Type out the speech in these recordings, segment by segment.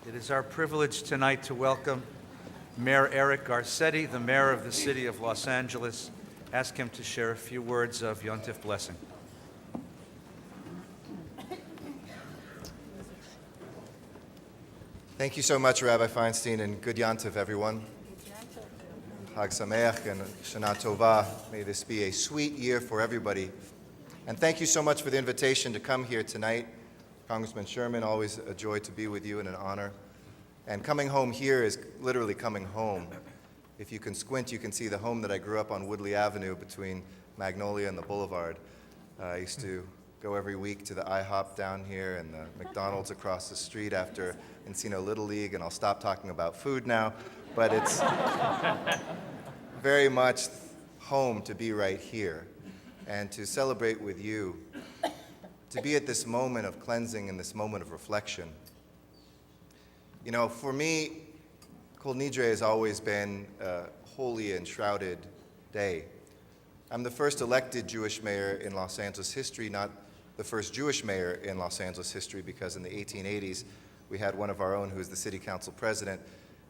It is our privilege tonight to welcome Mayor Eric Garcetti, the mayor of the city of Los Angeles. Ask him to share a few words of Yontif blessing. Thank you so much, Rabbi Feinstein, and good Yontif, everyone. Chag Sameach and Shana Tova. May this be a sweet year for everybody. And thank you so much for the invitation to come here tonight. Congressman Sherman, always a joy to be with you and an honor. And coming home here is literally coming home. If you can squint, you can see the home that I grew up on Woodley Avenue between Magnolia and the Boulevard. I used to go every week to the IHOP down here and the McDonald's across the street after Encino Little League, and I'll stop talking about food now, but it's very much home to be right here and to celebrate with you, to be at this moment of cleansing and this moment of reflection. You know, for me, Kol Nidre has always been a holy and shrouded day. I'm the first elected Jewish mayor in Los Angeles history, not the first Jewish mayor in Los Angeles history, because in the 1880s, we had one of our own who was the city council president,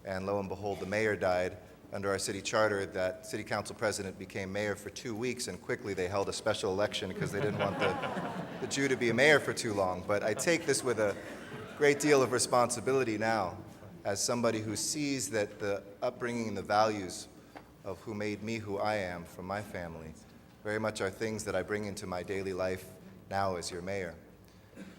and lo and behold, the mayor died. Under our city charter, that city council president became mayor for 2 weeks, and quickly they held a special election because they didn't want the Jew to be a mayor for too long. But I take this with a great deal of responsibility now as somebody who sees that the upbringing and the values of who made me who I am from my family very much are things that I bring into my daily life now as your mayor.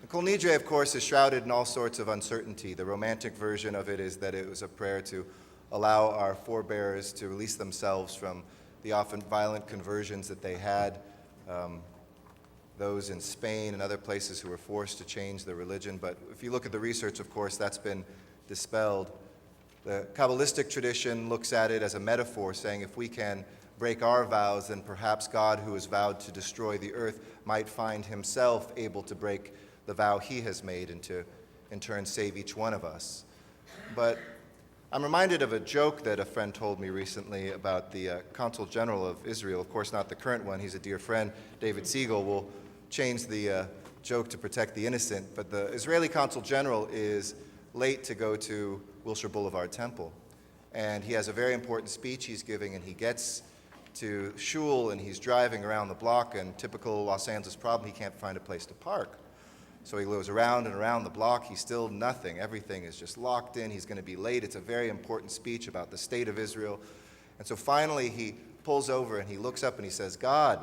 Kol Nidre, of course, is shrouded in all sorts of uncertainty. The romantic version of it is that it was a prayer to allow our forebears to release themselves from the often violent conversions that they had, those in Spain and other places who were forced to change their religion. But if you look at the research, of course, that's been dispelled. The Kabbalistic tradition looks at it as a metaphor, saying if we can break our vows, then perhaps God, who has vowed to destroy the earth, might find himself able to break the vow he has made and to, in turn, save each one of us. But I'm reminded of a joke that a friend told me recently about the Consul General of Israel. Of course, not the current one. He's a dear friend. David Siegel will change the joke to protect the innocent. But the Israeli Consul General is late to go to Wilshire Boulevard Temple. And he has a very important speech he's giving, and he gets to Shul, and he's driving around the block, and typical Los Angeles problem, he can't find a place to park. So he goes around and around the block. He's still nothing. Everything is just locked in. He's going to be late. It's a very important speech about the state of Israel. And so finally he pulls over and he looks up and he says, God,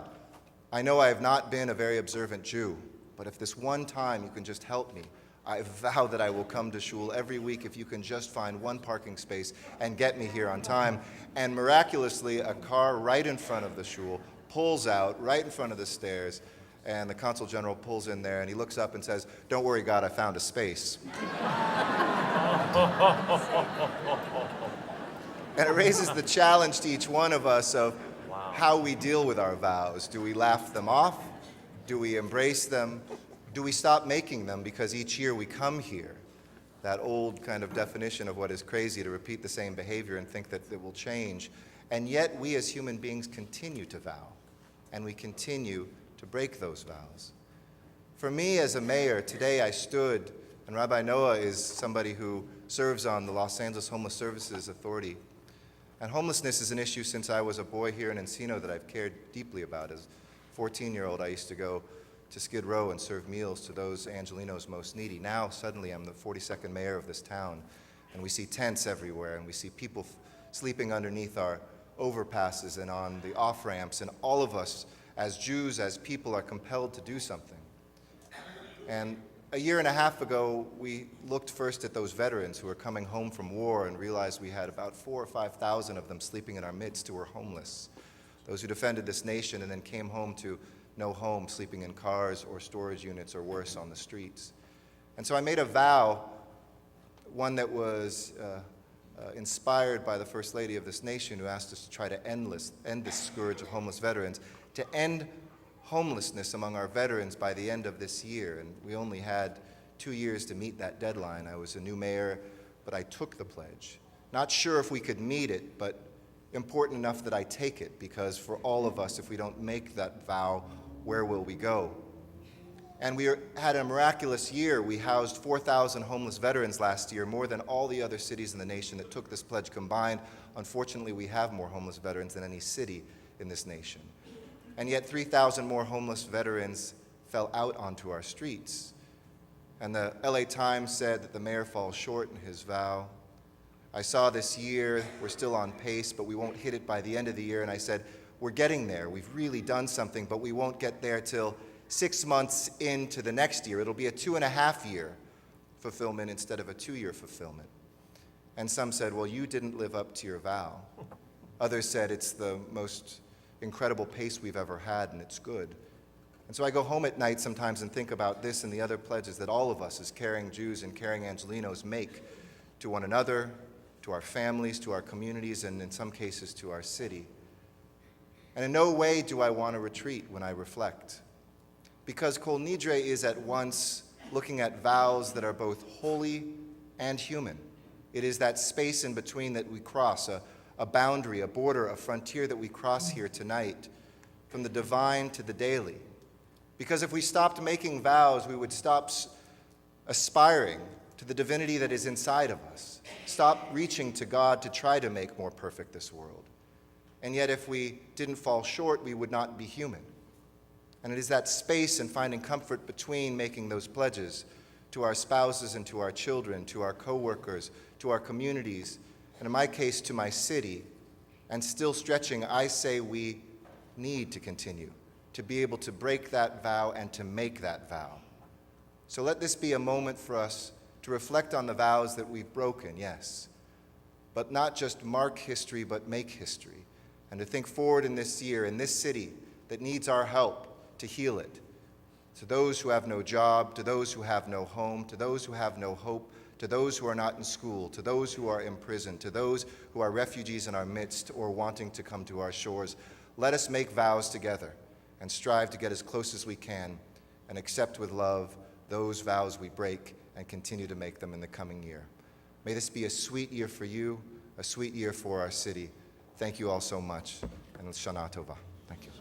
I know I have not been a very observant Jew, but if this one time you can just help me, I vow that I will come to shul every week if you can just find one parking space and get me here on time. And miraculously, a car right in front of the shul pulls out right in front of the stairs, and the Consul General pulls in there and he looks up and says, don't worry, God, I found a space. And it raises the challenge to each one of us of how we deal with our vows. Do we laugh them off? Do we embrace them? Do we stop making them because each year we come here? That old kind of definition of what is crazy, to repeat the same behavior and think that it will change. And yet we as human beings continue to vow, and we continue to break those vows. For me as a mayor, today I stood, and Rabbi Noah is somebody who serves on the Los Angeles Homeless Services Authority. And homelessness is an issue since I was a boy here in Encino that I've cared deeply about. As a 14-year-old, I used to go to Skid Row and serve meals to those Angelinos most needy. Now, suddenly, I'm the 42nd mayor of this town, and we see tents everywhere, and we see people sleeping underneath our overpasses and on the off-ramps, and all of us as Jews, as people, are compelled to do something. And a year and a half ago, we looked first at those veterans who were coming home from war and realized we had about 4,000 or 5,000 of them sleeping in our midst who were homeless. Those who defended this nation and then came home to no home, sleeping in cars or storage units or worse on the streets. And so I made a vow, one that was inspired by the First Lady of this nation, who asked us to try to end this scourge of homeless veterans, to end homelessness among our veterans by the end of this year. And we only had 2 years to meet that deadline. I was a new mayor, but I took the pledge. Not sure if we could meet it, but important enough that I take it, because for all of us, if we don't make that vow, where will we go? And had a miraculous year. We housed 4,000 homeless veterans last year, more than all the other cities in the nation that took this pledge combined. Unfortunately, we have more homeless veterans than any city in this nation. And yet 3,000 more homeless veterans fell out onto our streets. And the LA Times said that the mayor falls short in his vow. I saw this year, we're still on pace, but we won't hit it by the end of the year. And I said, we're getting there. We've really done something, but we won't get there till 6 months into the next year. It'll be a 2.5-year fulfillment instead of a 2-year fulfillment. And some said, well, you didn't live up to your vow. Others said it's the most incredible pace we've ever had, and it's good. And so I go home at night sometimes and think about this and the other pledges that all of us as caring Jews and caring Angelenos make to one another, to our families, to our communities, and in some cases to our city. And in no way do I want to retreat when I reflect. Because Kol Nidre is at once looking at vows that are both holy and human. It is that space in between that we cross, a boundary, a border, a frontier that we cross here tonight, from the divine to the daily. Because if we stopped making vows, we would stop aspiring to the divinity that is inside of us, stop reaching to God to try to make more perfect this world. And yet if we didn't fall short, we would not be human. And it is that space and finding comfort between making those pledges to our spouses and to our children, to our coworkers, to our communities, and in my case, to my city, and still stretching, I say we need to continue to be able to break that vow and to make that vow. So let this be a moment for us to reflect on the vows that we've broken, yes, but not just mark history, but make history, and to think forward in this year, in this city that needs our help to heal it. To those who have no job, to those who have no home, to those who have no hope, to those who are not in school, to those who are in prison, to those who are refugees in our midst or wanting to come to our shores, let us make vows together and strive to get as close as we can and accept with love those vows we break and continue to make them in the coming year. May this be a sweet year for you, a sweet year for our city. Thank you all so much, and Shana Tova. Thank you.